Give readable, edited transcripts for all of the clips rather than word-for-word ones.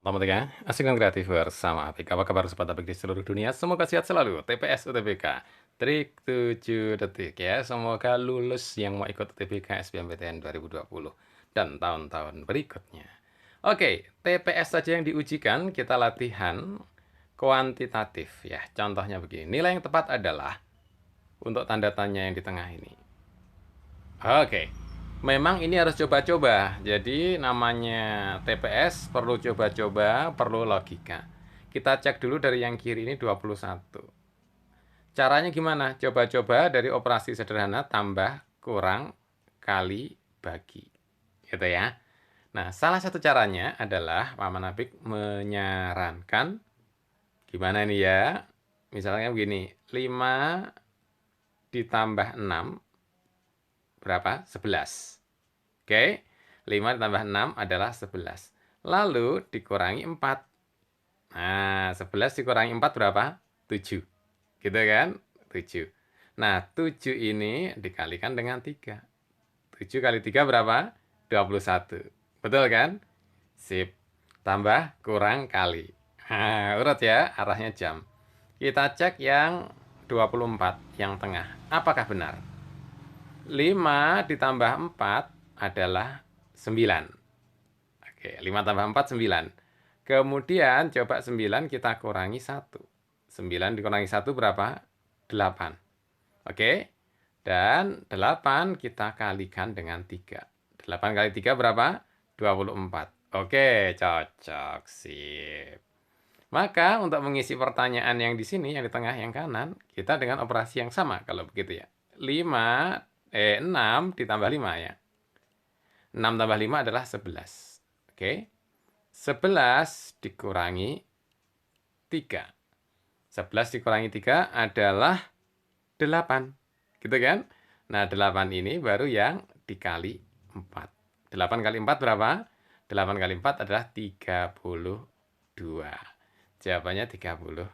Selamat ya, asik dan kreatif bersama Apik. Apa kabar sobat Apik di seluruh dunia? Semoga sehat selalu. TPS UTBK. Trik 7 detik ya. Semoga lulus yang mau ikut UTBK SBMPTN 2020 dan tahun-tahun berikutnya. Oke, TPS saja yang diujikan, kita latihan kuantitatif ya. Contohnya begini, nilai yang tepat adalah untuk tanda tanya yang di tengah ini. Oke, memang ini harus coba-coba. Jadi namanya TPS perlu coba-coba, perlu logika. Kita cek dulu dari yang kiri ini 21. Caranya gimana? Coba-coba dari operasi sederhana tambah, kurang, kali, bagi. Gitu ya. Nah, salah satu caranya adalah Paman Apik menyarankan gimana ini ya? Misalnya begini, 5 ditambah 6 berapa? 11. Oke, 5 ditambah 6 adalah 11. Lalu dikurangi 4. Nah, 11 dikurangi 4 berapa? 7. Gitu kan? 7. Nah, 7 ini dikalikan dengan 3. 7 kali 3 berapa? 21. Betul kan? Sip. Tambah, kurang, kali. Nah, urut ya, arahnya jam. Kita cek yang 24, yang tengah. Apakah benar? 5 ditambah 4 adalah 9. Oke, 5 tambah 4, 9. Kemudian coba 9 kita kurangi 1. 9 dikurangi 1 berapa? 8. Oke, dan 8 kita kalikan dengan 3. 8 kali 3 berapa? 24. Oke, cocok. Sip. Maka untuk mengisi pertanyaan yang di sini, yang di tengah, yang kanan, kita dengan operasi yang sama kalau begitu ya. 6 ditambah 5 ya. 6 tambah 5 adalah 11. Oke. 11 dikurangi 3. 11 dikurangi 3 adalah 8. Gitu kan? Nah, 8 ini baru yang dikali 4. 8 kali 4 berapa? 8 kali 4 adalah 32. Jawabannya 32.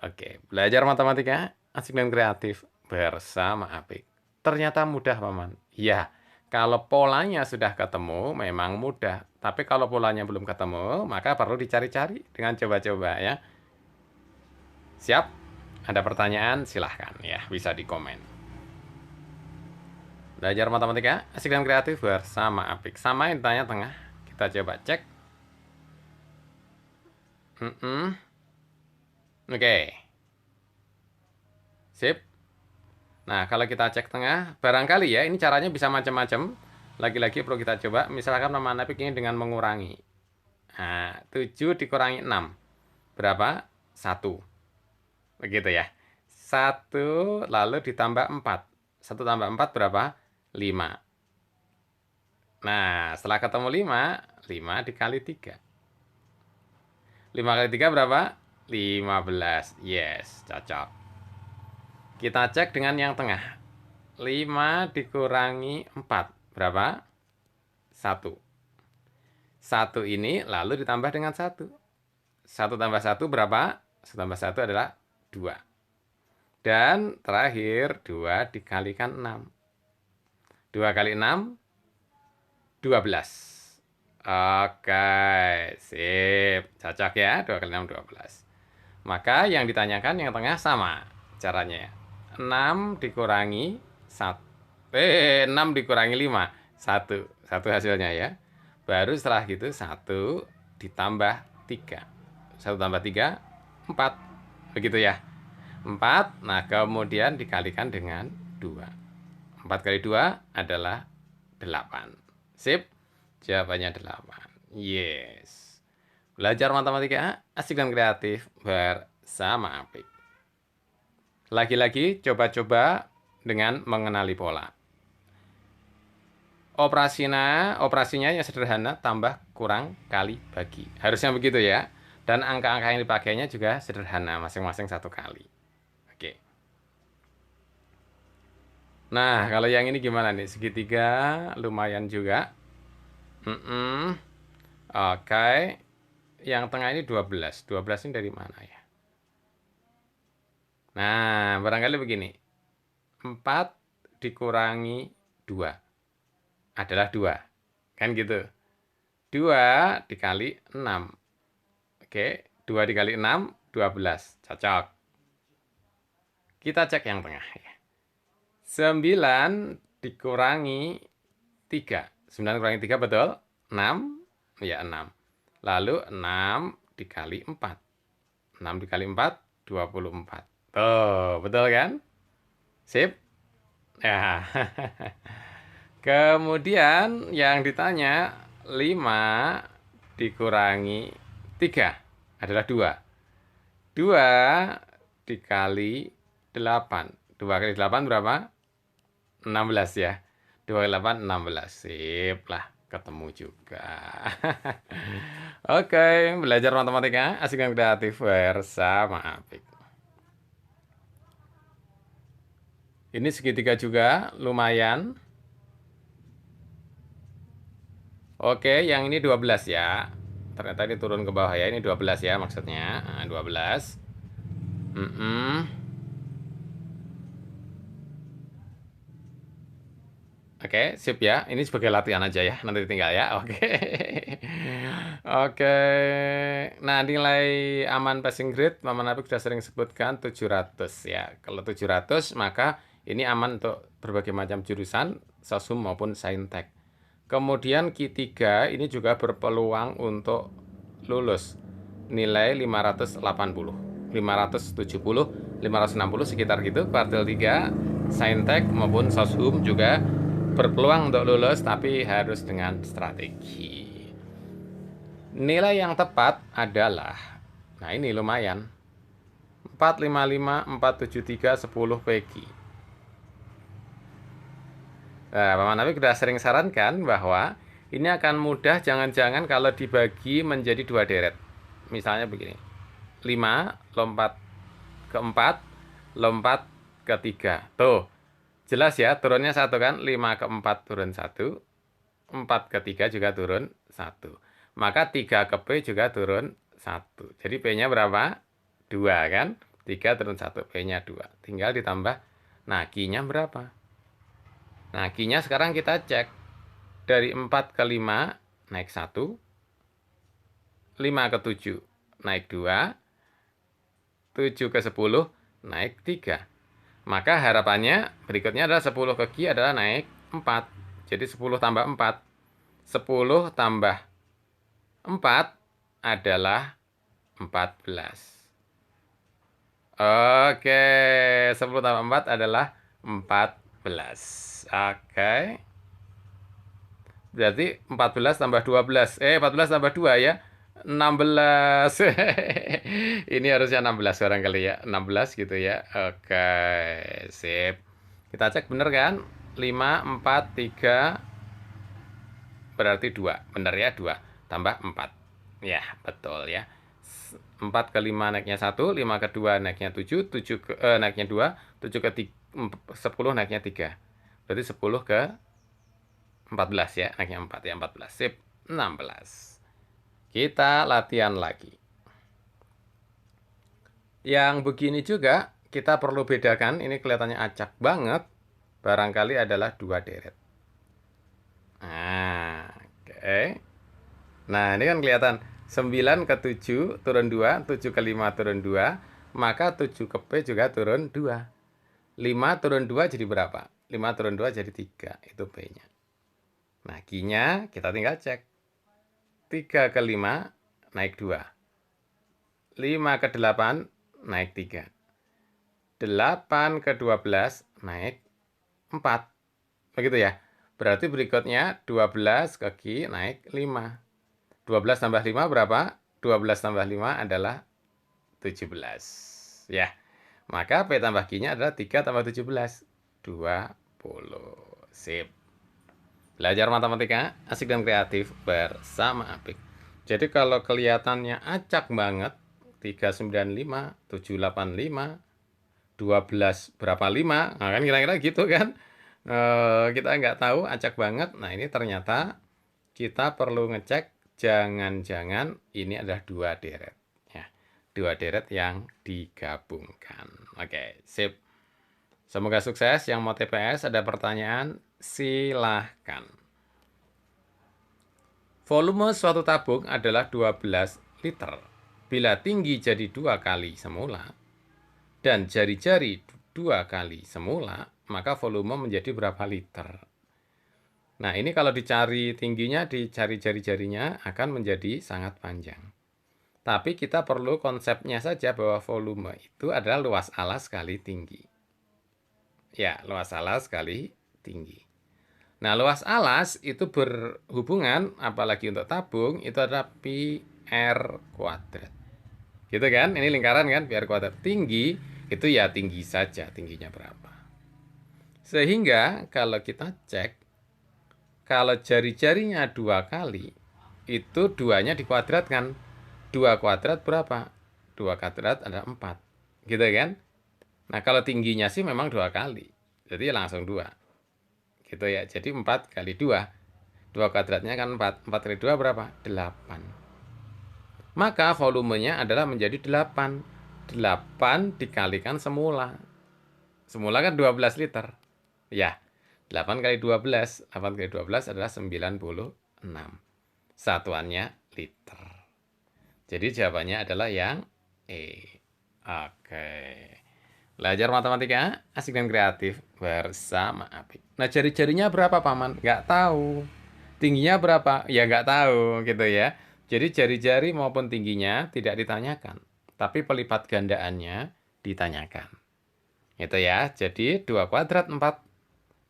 Oke, belajar matematika asik dan kreatif bersama Apik. Ternyata mudah, Paman. Ya, kalau polanya sudah ketemu memang mudah. Tapi kalau polanya belum ketemu, maka perlu dicari-cari dengan coba-coba ya. Siap? Ada pertanyaan? Silahkan ya, bisa di komen. Belajar matematika asik dan kreatif bersama Apik. Sama yang ditanya tengah. Kita coba cek. Oke. Sip. Nah, kalau kita cek tengah, barangkali ya, ini caranya bisa macam-macam. Lagi-lagi perlu kita coba. Misalkan nama Apik ini dengan mengurangi. Nah, 7 dikurangi 6. Berapa? 1. Begitu ya. 1 lalu ditambah 4. 1 tambah 4 berapa? 5. Nah, setelah ketemu 5, 5 dikali 3. 5 kali 3 berapa? 15. Yes, cocok. Kita cek dengan yang tengah. 5 dikurangi 4. Berapa? 1. 1 ini lalu ditambah dengan 1. 1 tambah 1 berapa? 1 tambah 1 adalah 2. Dan terakhir 2 dikalikan 6. 2 kali 6, 12. Oke, sip. Cocok ya, 2 kali 6, 12. Maka yang ditanyakan yang tengah sama caranya. 6 dikurangi 1. 6 dikurangi 5. 1. 1 hasilnya ya. Baru setelah gitu 1 ditambah 3. 1 tambah 3, 4. Begitu ya. 4, nah kemudian dikalikan dengan 2. 4 kali 2 adalah 8. Sip. Jawabannya 8. Yes. Belajar matematika asik dan kreatif bersama Apik. Lagi-lagi coba-coba dengan mengenali pola. Operasinya yang sederhana, tambah, kurang, kali, bagi. Harusnya begitu ya. Dan angka-angka yang dipakainya juga sederhana, masing-masing 1 kali. Oke. Nah, kalau yang ini gimana nih? Segitiga lumayan juga. Oke. Yang tengah ini 12. 12 ini dari mana ya? Nah, barangkali begini. 4 dikurangi 2 adalah 2. Kan gitu. 2 dikali 6. Oke, 2 dikali 6, 12. Cocok. Kita cek yang tengah. 9 dikurangi 3. 9 kurangi 3 betul? 6? Ya, 6. Lalu 6 dikali 4. 6 dikali 4, 24. Tuh, betul kan? Sip? Ya. Kemudian yang ditanya 5 dikurangi 3 adalah 2. 2 dikali 8. 2 kali 8 berapa? 16 ya. 2 kali 8, 16. Sip lah, ketemu juga. Oke, belajar matematika asik dan kreatif bersama Apik. Ini segitiga juga, lumayan. Oke, yang ini 12 ya. Ternyata ini turun ke bawah ya. Ini 12 ya maksudnya. Nah, 12. Oke, sip ya. Ini sebagai latihan aja ya. Nanti tinggal ya. Oke. Oke. Nah, nilai aman passing grade, Maman Apik sudah sering sebutkan 700 ya. Kalau 700, maka ini aman untuk berbagai macam jurusan, sosum maupun saintek. Kemudian Q3 ini juga berpeluang untuk lulus. Nilai 580, 570, 560 sekitar gitu. Kuartil 3, saintek maupun soshum juga berpeluang untuk lulus, tapi harus dengan strategi. Nilai yang tepat adalah, nah ini lumayan, 455, 473, 10 PQ. Nah, Paman Apik sudah sering sarankan bahwa ini akan mudah jangan-jangan kalau dibagi menjadi 2 deret. Misalnya begini, 5 lompat ke 4, lompat ke 3. Tuh, jelas ya, turunnya 1 kan, 5 ke 4 turun 1, 4 ke 3 juga turun 1. Maka 3 ke P juga turun 1. Jadi P-nya berapa? 2 kan? 3 turun 1, P-nya 2. Tinggal ditambah, nah Q-nya berapa? Nah, Q-nya sekarang kita cek. Dari 4 ke 5 naik 1, 5 ke 7 naik 2, 7 ke 10 naik 3. Maka harapannya berikutnya adalah 10 ke Q adalah naik 4. Jadi 10 tambah 4. 10 tambah 4 adalah 14. Oke, 10 tambah 4 adalah 14. Oke. Berarti 14 tambah 12. 14 tambah 2 ya. 16. Ini harusnya 16 barangkali ya. 16 gitu ya. Oke, sip. Kita cek bener kan? 5, 4, 3, berarti 2. Bener ya, 2. Tambah 4. Ya, betul ya. 4 ke 5 naiknya 1, 5 ke 2 naiknya 7, 7 ke, naiknya 2, 7 ke 10 naiknya 3. Berarti 10 ke 14 ya, naiknya 4 ya, 14. Sip, 16. Kita latihan lagi. Yang begini juga kita perlu bedakan, ini kelihatannya acak banget, barangkali adalah 2 deret. Nah, oke. Nah, ini kan kelihatan 9 ke 7 turun 2, 7 ke 5 turun 2, maka 7 ke P juga turun 2. 5 turun 2 jadi berapa? 5 turun 2 jadi 3, itu P-nya. Nah, Q-nya kita tinggal cek. 3 ke 5 naik 2. 5 ke 8 naik 3. 8 ke 12 naik 4. Begitu ya. Berarti berikutnya 12 ke Q naik 5. 12 tambah 5 berapa? 12 tambah 5 adalah 17. Ya. Maka P tambah Q-nya adalah 3 tambah 17. 20. Sip. Belajar matematika asik dan kreatif bersama Apik. Jadi kalau kelihatannya acak banget, 395, 785, 12 berapa 5, nah kan kira-kira gitu kan. Kita nggak tahu, acak banget. Nah ini ternyata kita perlu ngecek, jangan-jangan ini adalah 2 deret. Ya, 2 deret yang digabungkan. Oke, sip. Semoga sukses. Yang mau TPS ada pertanyaan, silahkan. Volume suatu tabung adalah 12 liter. Bila tinggi jadi 2 kali semula, dan jari-jari 2 kali semula, maka volume menjadi berapa liter? Nah, ini kalau dicari tingginya, dicari jari-jarinya akan menjadi sangat panjang. Tapi kita perlu konsepnya saja bahwa volume itu adalah luas alas kali tinggi. Ya, luas alas kali tinggi. Nah, luas alas itu berhubungan, apalagi untuk tabung, itu adalah pi r kuadrat. Gitu kan? Ini lingkaran kan, pi r kuadrat. Tinggi, itu ya tinggi saja, tingginya berapa. Sehingga kalau kita cek, kalau jari-jarinya 2 kali, itu 2-nya dikuadratkan. 2 kuadrat berapa? 2 kuadrat adalah 4. Gitu kan? Nah, kalau tingginya sih memang 2 kali. Jadi langsung 2. Gitu ya. Jadi 4 kali 2. 2 kuadratnya kan 4. 4 kali 2 berapa? 8. Maka volumenya adalah menjadi 8. 8 dikalikan semula. Semula kan 12 liter. Ya, 8 kali 12. 8 kali 12 adalah 96. Satuannya liter. Jadi jawabannya adalah yang E. Oke. Belajar matematika asik dan kreatif bersama Apik. Nah, jari-jarinya berapa, Paman? Nggak tahu. Tingginya berapa? Ya nggak tahu gitu ya. Jadi jari-jari maupun tingginya tidak ditanyakan. Tapi pelipat gandaannya ditanyakan. Itu ya. Jadi 2 kuadrat 4.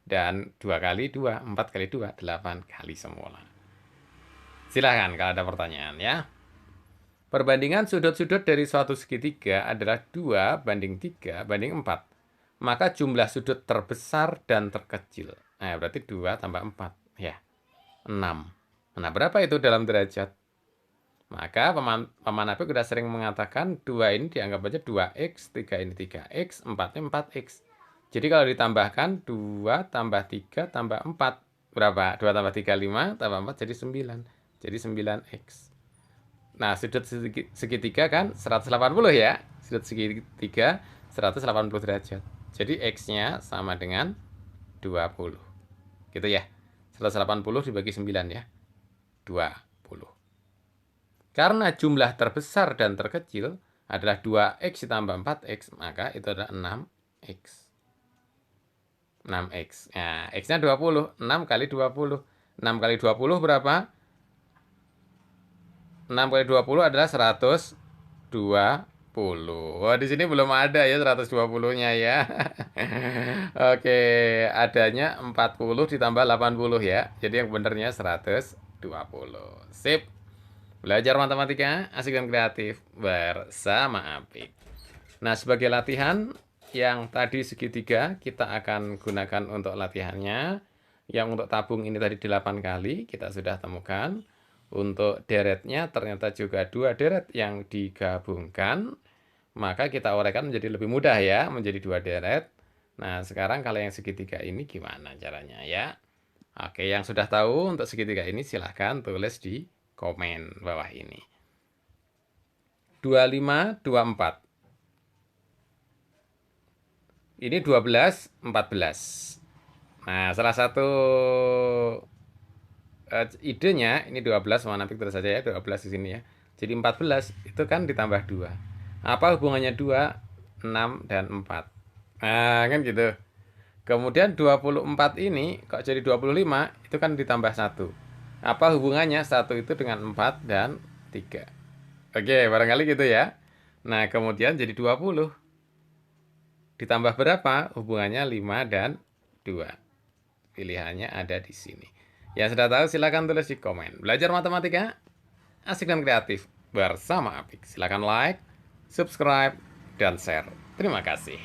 Dan 2 kali 2. 4 kali 2. 8 kali semula. Silahkan kalau ada pertanyaan ya. Perbandingan sudut-sudut dari suatu segitiga adalah 2 banding 3 banding 4. Maka jumlah sudut terbesar dan terkecil. Nah, berarti 2 tambah 4. Ya, 6. Nah, berapa itu dalam derajat? Maka Paman Apik sudah sering mengatakan 2 ini dianggap aja 2x, 3 ini 3x, 4 ini 4x. Jadi kalau ditambahkan 2 tambah 3 tambah 4. Berapa? 2 tambah 3, 5, tambah 4 jadi 9. Jadi 9x. Nah, sudut segitiga kan 180 ya. Sudut segitiga 180 derajat. Jadi X-nya sama dengan 20. Gitu ya. 180 dibagi 9 ya. 20. Karena jumlah terbesar dan terkecil adalah 2x ditambah 4x, maka itu adalah 6x. 6x. Nah, X-nya 20. 6 kali 20. 6 kali 20 berapa? 6 kali 20 adalah 120. Wah, di sini belum ada ya 120-nya ya. Oke, adanya 40 ditambah 80 ya. Jadi yang benernya 120. Sip. Belajar matematika asik dan kreatif bersama Apik. Nah, sebagai latihan yang tadi segitiga kita akan gunakan untuk latihannya. Yang untuk tabung ini tadi 8 kali kita sudah temukan. Untuk deretnya ternyata juga 2 deret yang digabungkan. Maka kita uraikan menjadi lebih mudah ya, menjadi 2 deret. Nah, sekarang kalau yang segitiga ini gimana caranya ya? Oke, yang sudah tahu untuk segitiga ini silahkan tulis di komen bawah ini. 25, 24. Ini 12, 14. Nah, salah satu idenya ini 12 mana terus saja ya, 12 di sini ya. Jadi 14 itu kan ditambah 2. Apa hubungannya 2, 6 dan 4? Nah, kan gitu. Kemudian 24 ini kok jadi 25 itu kan ditambah 1. Apa hubungannya 1 itu dengan 4 dan 3? Oke, barangkali gitu ya. Nah, kemudian jadi 20. Ditambah berapa? Hubungannya 5 dan 2. Pilihannya ada di sini. Yang sudah tahu silakan tulis di komen. Belajar matematika asik dan kreatif bersama Apik. Silakan like, subscribe, dan share. Terima kasih.